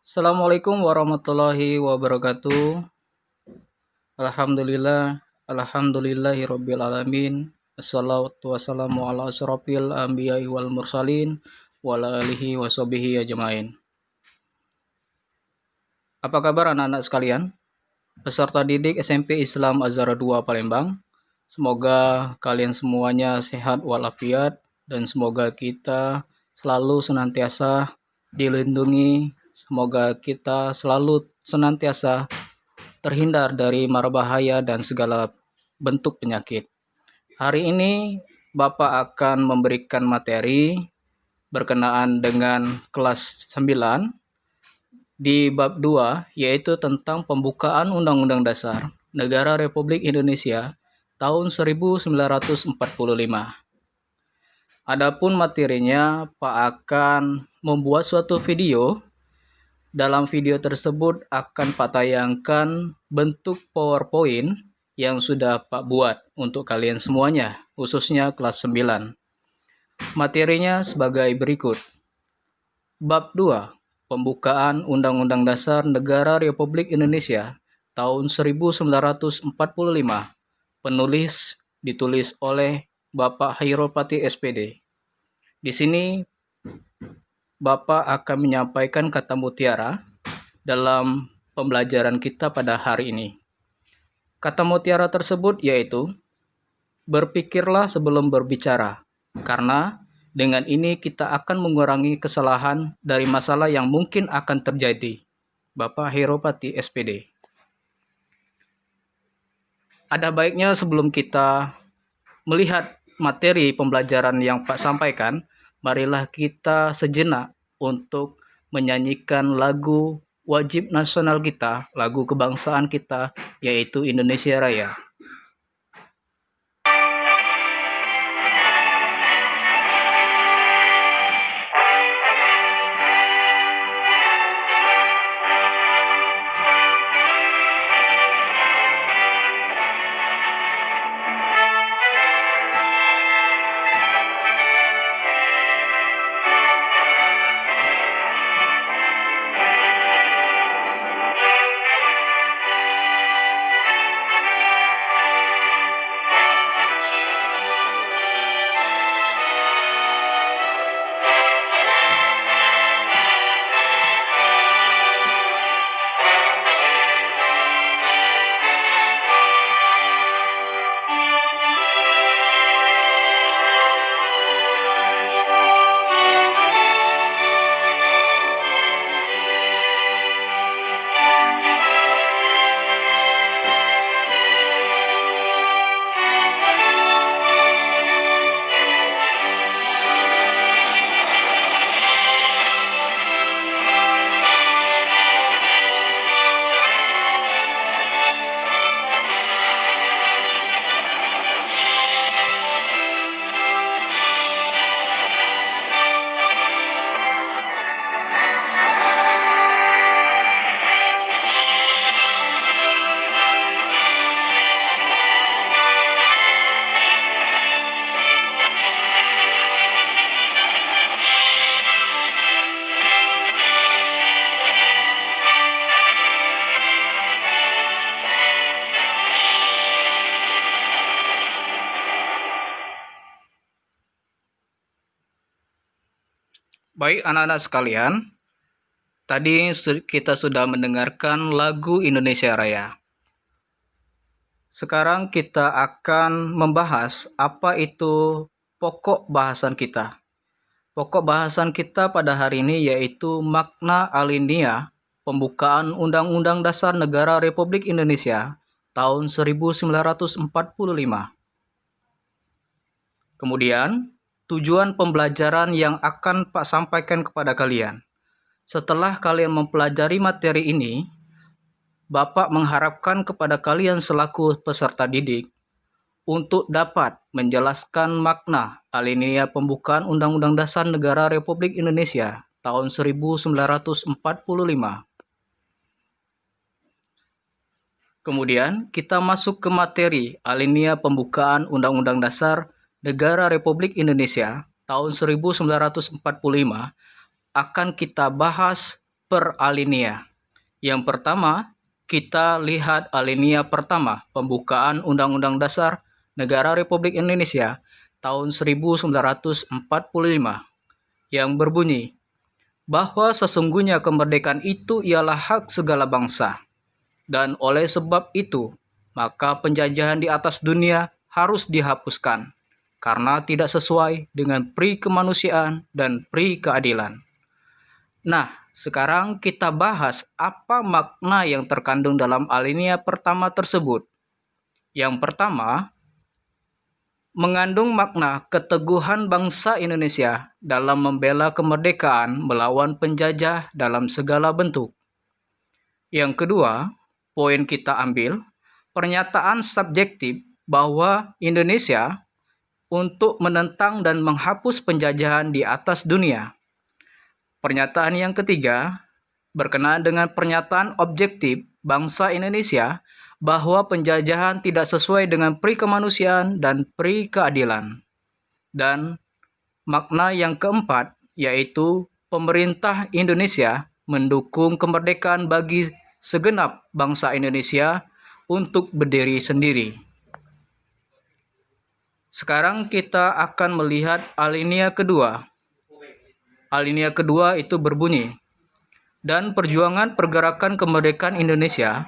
Assalamualaikum warahmatullahi wabarakatuh. Alhamdulillah, alhamdulillahirabbil alamin. Wassalatu wassalamu ala asrofil anbiya'i wal mursalin wa ala alihi washabihi ajmain. Apa kabar anak-anak sekalian? Peserta didik SMP Islam Azhar 2 Palembang. Semoga kalian semuanya sehat walafiat dan semoga kita selalu senantiasa dilindungi. Semoga kita selalu senantiasa terhindar dari mara bahaya dan segala bentuk penyakit. Hari ini Bapak akan memberikan materi berkenaan dengan kelas 9 di bab 2, yaitu tentang pembukaan Undang-Undang Dasar Negara Republik Indonesia tahun 1945. Adapun materinya, Pak akan membuat suatu video. Dalam video tersebut akan Pak tayangkan bentuk PowerPoint yang sudah Pak buat untuk kalian semuanya, khususnya kelas 9. Materinya sebagai berikut. Bab 2, Pembukaan Undang-Undang Dasar Negara Republik Indonesia tahun 1945. Penulis ditulis oleh Bapak Hairul Fatih SPD. Di sini Bapak akan menyampaikan kata mutiara dalam pembelajaran kita pada hari ini. Kata mutiara tersebut yaitu, berpikirlah sebelum berbicara, karena dengan ini kita akan mengurangi kesalahan dari masalah yang mungkin akan terjadi. Bapak Heropati SPD. Ada baiknya sebelum kita melihat materi pembelajaran yang Pak sampaikan, marilah kita sejenak untuk menyanyikan lagu wajib nasional kita, lagu kebangsaan kita, yaitu Indonesia Raya. Baik anak-anak sekalian, tadi kita sudah mendengarkan lagu Indonesia Raya. Sekarang kita akan membahas apa itu pokok bahasan kita. Pokok bahasan kita pada hari ini yaitu makna alinea pembukaan Undang-Undang Dasar Negara Republik Indonesia tahun 1945. Kemudian, tujuan pembelajaran yang akan Pak sampaikan kepada kalian. Setelah kalian mempelajari materi ini, Bapak mengharapkan kepada kalian selaku peserta didik untuk dapat menjelaskan makna alinea pembukaan Undang-Undang Dasar Negara Republik Indonesia tahun 1945. Kemudian kita masuk ke materi alinea pembukaan Undang-Undang Dasar Negara Republik Indonesia tahun 1945 akan kita bahas per alinea. Yang pertama, kita lihat alinea pertama pembukaan Undang-Undang Dasar Negara Republik Indonesia tahun 1945 yang berbunyi bahwa sesungguhnya kemerdekaan itu ialah hak segala bangsa, dan oleh sebab itu maka penjajahan di atas dunia harus dihapuskan karena tidak sesuai dengan pri kemanusiaan dan pri keadilan. Nah, sekarang kita bahas apa makna yang terkandung dalam alinea pertama tersebut. Yang pertama, mengandung makna keteguhan bangsa Indonesia dalam membela kemerdekaan melawan penjajah dalam segala bentuk. Yang kedua, poin kita ambil, pernyataan subjektif bahwa Indonesia untuk menentang dan menghapus penjajahan di atas dunia. Pernyataan yang ketiga, berkenaan dengan pernyataan objektif bangsa Indonesia bahwa penjajahan tidak sesuai dengan pri kemanusiaan dan pri keadilan. Dan makna yang keempat, yaitu pemerintah Indonesia mendukung kemerdekaan bagi segenap bangsa Indonesia untuk berdiri sendiri. Sekarang kita akan melihat alinea kedua. Alinea kedua itu berbunyi, dan perjuangan pergerakan kemerdekaan Indonesia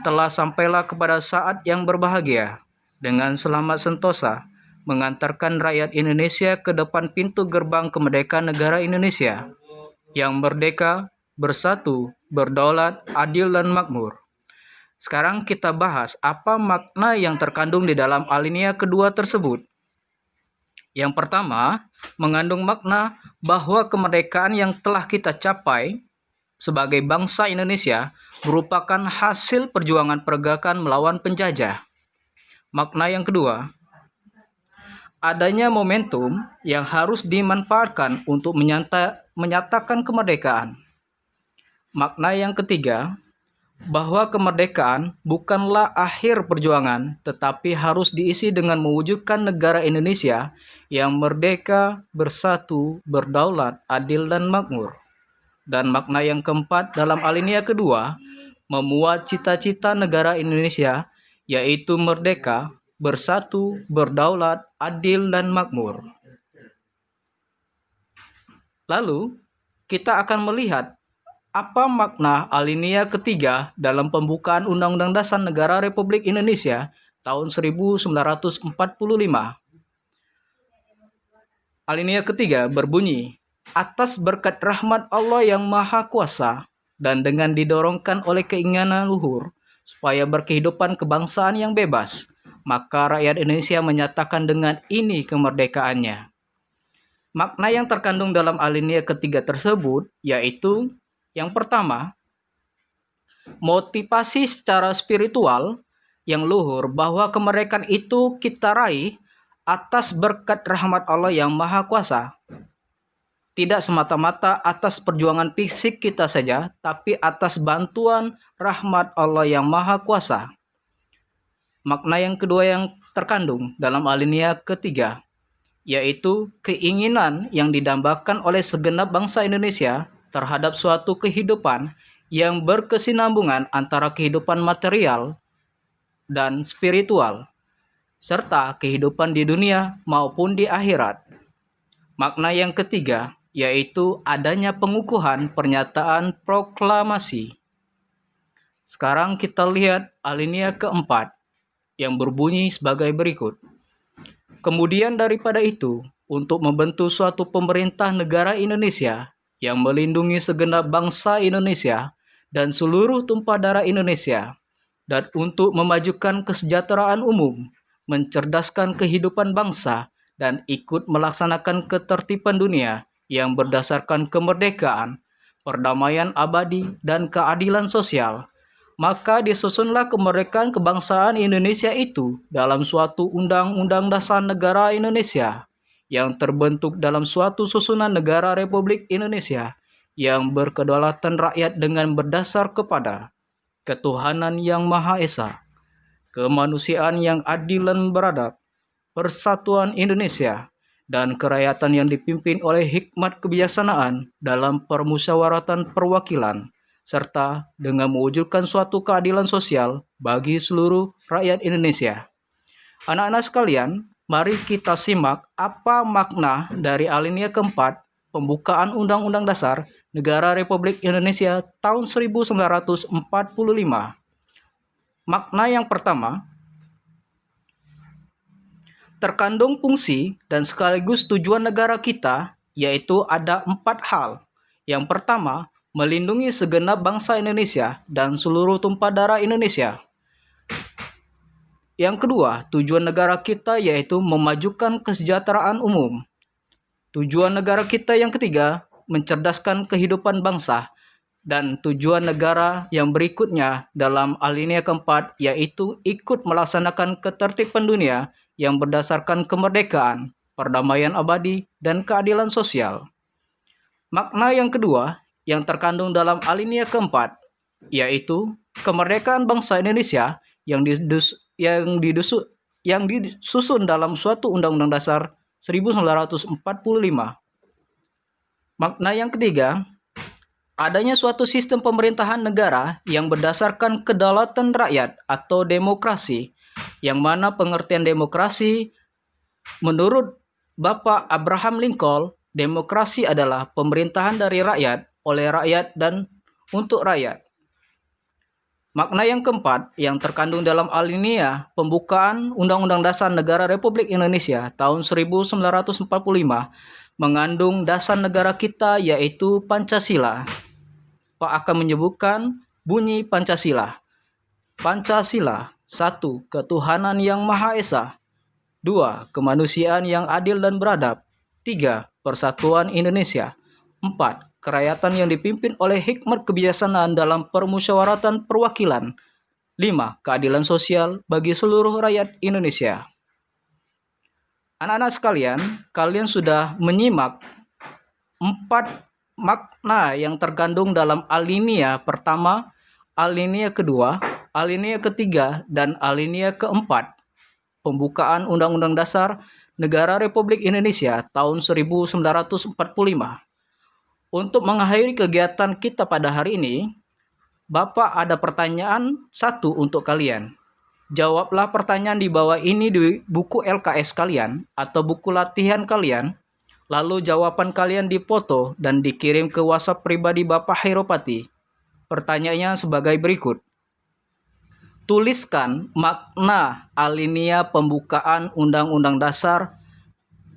telah sampailah kepada saat yang berbahagia dengan selamat sentosa mengantarkan rakyat Indonesia ke depan pintu gerbang kemerdekaan negara Indonesia yang merdeka, bersatu, berdaulat, adil dan makmur. Sekarang kita bahas apa makna yang terkandung di dalam alinea kedua tersebut. Yang pertama, mengandung makna bahwa kemerdekaan yang telah kita capai sebagai bangsa Indonesia merupakan hasil perjuangan pergerakan melawan penjajah. Makna yang kedua, adanya momentum yang harus dimanfaatkan untuk menyatakan kemerdekaan. Makna yang ketiga, bahwa kemerdekaan bukanlah akhir perjuangan, tetapi harus diisi dengan mewujudkan negara Indonesia yang merdeka, bersatu, berdaulat, adil, dan makmur. Dan makna yang keempat dalam alinea kedua, memuat cita-cita negara Indonesia, yaitu merdeka, bersatu, berdaulat, adil, dan makmur. Lalu, kita akan melihat apa makna alinea ketiga dalam pembukaan Undang-Undang Dasar Negara Republik Indonesia tahun 1945. Alinea ketiga berbunyi, atas berkat rahmat Allah yang Maha Kuasa dan dengan didorongkan oleh keinginan luhur supaya berkehidupan kebangsaan yang bebas, maka rakyat Indonesia menyatakan dengan ini kemerdekaannya. Makna yang terkandung dalam alinea ketiga tersebut yaitu yang pertama, motivasi secara spiritual yang luhur bahwa kemerdekaan itu kita raih atas berkat rahmat Allah yang Maha Kuasa. Tidak semata-mata atas perjuangan fisik kita saja, tapi atas bantuan rahmat Allah yang Maha Kuasa. Makna yang kedua yang terkandung dalam alinea ketiga, yaitu keinginan yang didambakan oleh segenap bangsa Indonesia terhadap suatu kehidupan yang berkesinambungan antara kehidupan material dan spiritual, serta kehidupan di dunia maupun di akhirat. Makna yang ketiga, yaitu adanya pengukuhan pernyataan proklamasi. Sekarang kita lihat alinea keempat yang berbunyi sebagai berikut. Kemudian daripada itu, untuk membentuk suatu pemerintah negara Indonesia yang melindungi segenap bangsa Indonesia dan seluruh tumpah darah Indonesia, dan untuk memajukan kesejahteraan umum, mencerdaskan kehidupan bangsa, dan ikut melaksanakan ketertiban dunia yang berdasarkan kemerdekaan, perdamaian abadi, dan keadilan sosial, maka disusunlah kemerdekaan kebangsaan Indonesia itu dalam suatu Undang-Undang Dasar Negara Indonesia yang terbentuk dalam suatu susunan negara Republik Indonesia yang berkedaulatan rakyat dengan berdasar kepada ketuhanan yang Maha Esa, kemanusiaan yang adil dan beradab, persatuan Indonesia, dan kerakyatan yang dipimpin oleh hikmat kebijaksanaan dalam permusyawaratan perwakilan, serta dengan mewujudkan suatu keadilan sosial bagi seluruh rakyat Indonesia. Anak-anak sekalian, mari kita simak apa makna dari alinea keempat pembukaan Undang-Undang Dasar Negara Republik Indonesia tahun 1945. Makna yang pertama, terkandung fungsi dan sekaligus tujuan negara kita, yaitu ada 4 hal. Yang pertama, melindungi segenap bangsa Indonesia dan seluruh tumpah darah Indonesia. Yang kedua, tujuan negara kita yaitu memajukan kesejahteraan umum. Tujuan negara kita yang ketiga, mencerdaskan kehidupan bangsa. Dan tujuan negara yang berikutnya dalam alinea keempat yaitu ikut melaksanakan ketertiban dunia yang berdasarkan kemerdekaan, perdamaian abadi, dan keadilan sosial. Makna yang kedua yang terkandung dalam alinea keempat yaitu kemerdekaan bangsa Indonesia yang disusun dalam suatu Undang-Undang Dasar 1945. Makna yang ketiga, adanya suatu sistem pemerintahan negara yang berdasarkan kedaulatan rakyat atau demokrasi, yang mana pengertian demokrasi menurut Bapak Abraham Lincoln, demokrasi adalah pemerintahan dari rakyat, oleh rakyat, dan untuk rakyat. Makna yang keempat yang terkandung dalam alinea pembukaan Undang-Undang Dasar Negara Republik Indonesia tahun 1945 mengandung dasar negara kita yaitu Pancasila. Pak akan menyebutkan bunyi Pancasila. Pancasila, 1. Ketuhanan yang Maha Esa. 2. Kemanusiaan yang adil dan beradab. 3. Persatuan Indonesia. 4. Kerakyatan yang dipimpin oleh hikmat kebijaksanaan dalam permusyawaratan perwakilan. 5. Keadilan sosial bagi seluruh rakyat Indonesia. Anak-anak sekalian, kalian sudah menyimak 4 makna yang terkandung dalam alinea pertama, alinea kedua, alinea ketiga, dan alinea keempat pembukaan Undang-Undang Dasar Negara Republik Indonesia tahun 1945. Untuk mengakhiri kegiatan kita pada hari ini, Bapak ada pertanyaan satu untuk kalian. Jawablah pertanyaan di bawah ini di buku LKS kalian atau buku latihan kalian. Lalu jawaban kalian dipoto dan dikirim ke WhatsApp pribadi Bapak Hairopati. Pertanyaannya sebagai berikut. Tuliskan makna alinea pembukaan Undang-Undang Dasar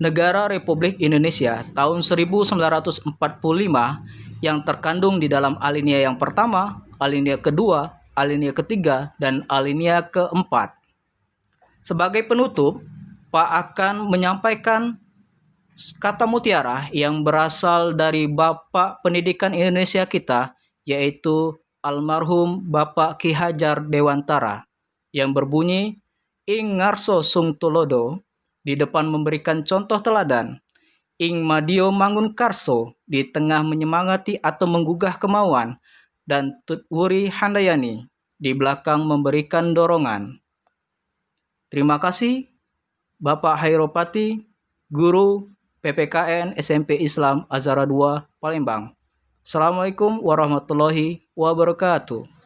Negara Republik Indonesia tahun 1945 yang terkandung di dalam alinea yang pertama, alinea kedua, alinea ketiga, dan alinea keempat. Sebagai penutup, Pak akan menyampaikan kata mutiara yang berasal dari Bapak Pendidikan Indonesia kita, yaitu almarhum Bapak Ki Hajar Dewantara, yang berbunyi, ing ngarso sung tulodo, di depan memberikan contoh teladan, ing madio mangun karso, di tengah menyemangati atau menggugah kemauan, dan tutwuri handayani, di belakang memberikan dorongan. Terima kasih, Bapak Hairopati, Guru PPKN SMP Islam Azhara II Palembang. Assalamualaikum warahmatullahi wabarakatuh.